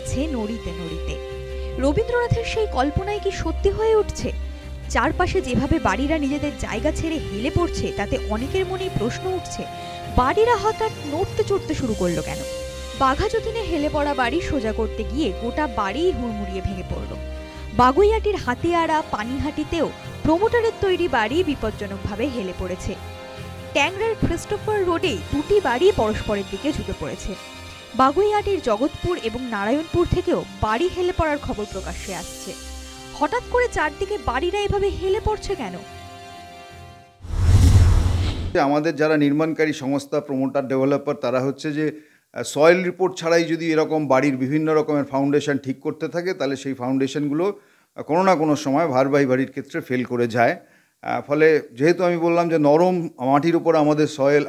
আছে নড়িতে নড়িতে। রবীন্দ্রনাথের সেই কল্পনায় কি সত্যি হয়ে উঠছে? চারপাশে যেভাবে বাড়িরা নিজেদের জায়গা ছেড়ে হেলে পড়ছে, তাতে অনেকের মনেই প্রশ্ন উঠছে, বাড়িরা হঠাৎ নড়তে চড়তে শুরু করলো কেন? বাঘাযতীনে হেলে পড়া বাড়ি সোজা করতে গিয়ে গোটা বাড়িই হুড়মুড়িয়ে ভেঙে পড়ল। বাগুইআটির হাতিয়াড়া পানিহাটিতেও প্রমোটারের তৈরি বাড়ি বিপজ্জনকভাবে হেলে পড়েছে। ট্যাংরার ক্রিস্টোফার রোডে দুটি বাড়ি পরস্পরের দিকে ঝুঁকে পড়েছে। বাগুইআটির জগৎপুর এবং নারায়ণপুর থেকেও বাড়ি হেলে পড়ার খবর প্রকাশ্যে আসছে। হঠাৎ করে চারদিকে বাড়িরা এভাবে হেলে পড়ছে কেন? আমাদের যারা নির্মাণকারী সংস্থা, প্রমোটার, ডেভেলপার, তারা হচ্ছে যে সয়েল রিপোর্ট ছাড়াই যদি এরকম বাড়ির বিভিন্ন রকমের ফাউন্ডেশন ঠিক করতে থাকে, তাহলে সেই ফাউন্ডেশনগুলো কোনো না কোনো সময় ভারবাহী বাড়ির ক্ষেত্রে ফেল করে যায়। ফলে যেহেতু আমি বললাম যে নরম মাটির উপর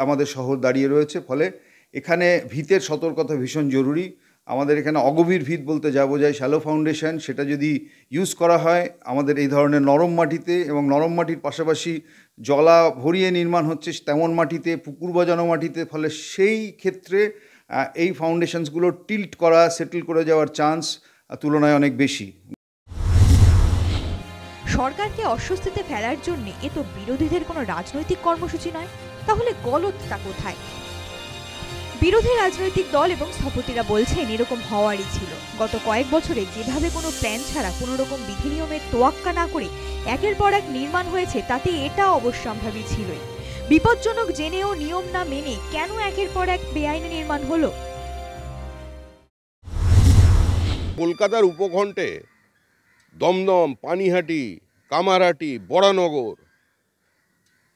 আমাদের শহর দাঁড়িয়ে রয়েছে, ফলে এখানে ভিতের সতর্কতা ভীষণ জরুরি। আমাদের এখানে অগভীর ভিত বলতে যা বোঝায় শ্যালো ফাউন্ডেশন, সেটা যদি ইউজ করা হয় আমাদের এই ধরনের নরম মাটিতে, এবং নরম মাটির পাশাপাশি জলা ভরিয়ে নির্মাণ হচ্ছে তেমন মাটিতে, পুকুর বাজানো মাটিতে, ফলে সেই ক্ষেত্রে এই ফাউন্ডেশনসগুলো টিল্ট করা, সেটেল করে যাওয়ার চান্স তুলনায় অনেক বেশি। সরকারকে অস্বস্তিতে ফেলার জন্য এ তো বিরোধীদের কোনো রাজনৈতিক কর্মসূচি নয়, তাহলে গলতটা কোথায়? বিরোধী রাজনৈতিক দল এবং স্থপতিরা বলছেন এরকম হওয়ারই ছিল। গত কয়েক বছরে যেভাবে কোনো প্ল্যান ছাড়া কোনো রকম বিধি নিয়মের তোয়াক্কা না করে একের পর এক নির্মাণ হয়েছে, তাতে এটা অবশ্যম্ভাবী ছিলই। বিপজ্জনক জেনেও নিয়ম না মেনে কেন একের পর এক বেআইনি নির্মাণ হলো? কলকাতার উপকণ্ঠে দমদম, পানিহাটি, কামারহাটি, বরানগর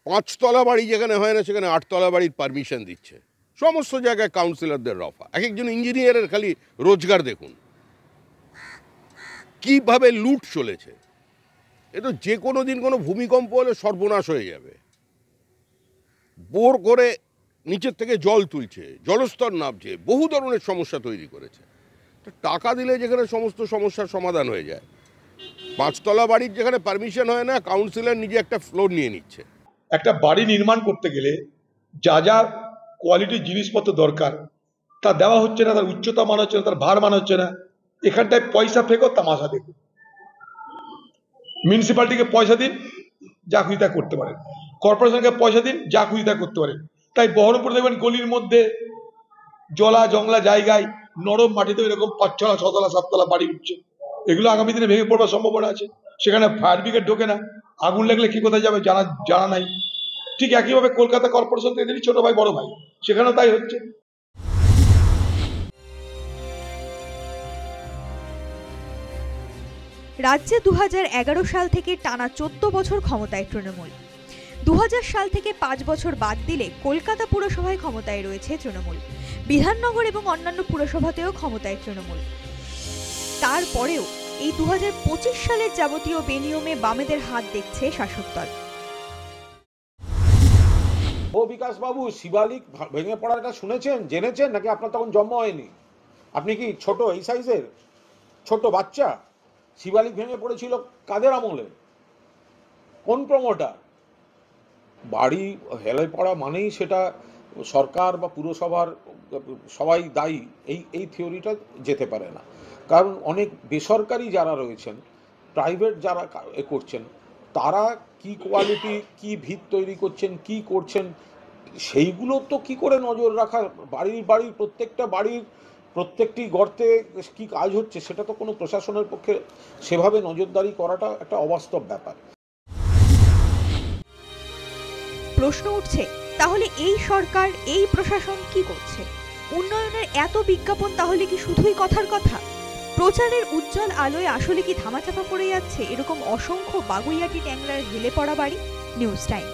5তলা বাড়ি যেখানে হয় না সেখানে 8তলা বাড়ির পারমিশন দিচ্ছে। সমস্ত জায়গায় কাউন্সিলরদের রফা। এক একজন ইঞ্জিনিয়ারের খালি রোজগার দেখুন কিভাবে লুট চলেছে। এ তো যে কোনো দিন কোনো ভূমিকম্প হলে সর্বনাশ হয়ে যাবে। বোর করে নিচের থেকে জল তুলছে, জলস্তর নামছে, বহু ধরনের সমস্যা তৈরি করেছে। টাকা দিলে যেখানে সমস্ত সমস্যার সমাধান হয়ে যায়, 5তলা বাড়ির যেখানে পারমিশন হয় না, কাউন্সিলর নিজে একটা ফ্লোর নিয়ে নিচ্ছে। একটা বাড়ি নির্মাণ করতে গেলে যা যা কোয়ালিটির জিনিসপত্র দরকার তা দেওয়া হচ্ছে না, তার উচ্চতা মানা হচ্ছে না, তার ভার মানা হচ্ছে না। এখানটায় পয়সা ফেকো, তামাশা দেখুন। মিউনিসিপ্যালিটিকে পয়সা দিন, যা খুশি তা করতে পারেন। কর্পোরেশনকে পয়সা দিন, যা খুশি তা করতে পারেন। তাই বহরমপুর দেখবেন গলির মধ্যে জলা জংলা জায়গায় নরম মাটিতে এরকম 5তলা 6তলা 7তলা বাড়ি উঠছে। এগুলো আগামী দিনে ভেঙে পড়বার সম্ভাবনা আছে। সেখানে ফায়ার ব্রিগেড ঢোকে না, আগুন লাগলে কি কোথায় যাবে জানা নাই। ঠিক একইভাবে কলকাতা কর্পোরেশন থেকে ছোট ভাই বড় ভাই, সেখানেও তাই হচ্ছে। রাজ্যে 2011 সাল থেকে টানা 14 বছর ক্ষমতায় তৃণমূল। 2000 সাল থেকে 5 বছর বাদ দিলে কলকাতা পুরসভায় ক্ষমতায় রয়েছে তৃণমূল। বিধাননগর এবং অন্যান্য পুরসভাতেও ক্ষমতায় তৃণমূল। তারপরেও এই 2025 সালের যাবতীয় বেনিয়মে বামেদের হাত দেখছে শাসক দল। ও বিকাশ বাবু, শিবালিক ভেঙে পড়াটা শুনেছেন, জেনেছেন নাকি? আপনার তখন জন্ম হয়নি। আপনি কি ছোট এই সাইজের ছোট বাচ্চা? শিবালিক ভেঙে পড়েছিল কাদের আমলে? কোন প্রমোটার? বাড়ি হেলে পড়া মানেই সেটা সরকার বা পুরসভার সবাই দায়ী, এই থিওরিটা যেতে পারে না। কারণ অনেক বেসরকারি যারা রয়েছেন, প্রাইভেট যারা করছেন, তারা কি কোয়ালিটি, কি ভিত তৈরি করছেন, কি করছেন, সেইগুলো তো কি করে নজর রাখা? বাড়ির প্রত্যেকটি গর্তে কি কাজ হচ্ছে সেটা তো কোনো প্রশাসনের পক্ষে সেভাবে নজরদারি করাটা একটা অবাস্তব ব্যাপার। প্রশ্ন উঠছে, তাহলে এই সরকার, এই প্রশাসন কি করছে? উন্নয়নের এত বিজ্ঞাপন তাহলে কি শুধুই কথার কথা? প্রচারের উজ্জ্বল আলোয় আসলে কি ধামাচাপা পড়ে যাচ্ছে এরকম অসংখ্য বাগুইআটি ট্যাংরার হেলে পড়া বাড়ি? News time.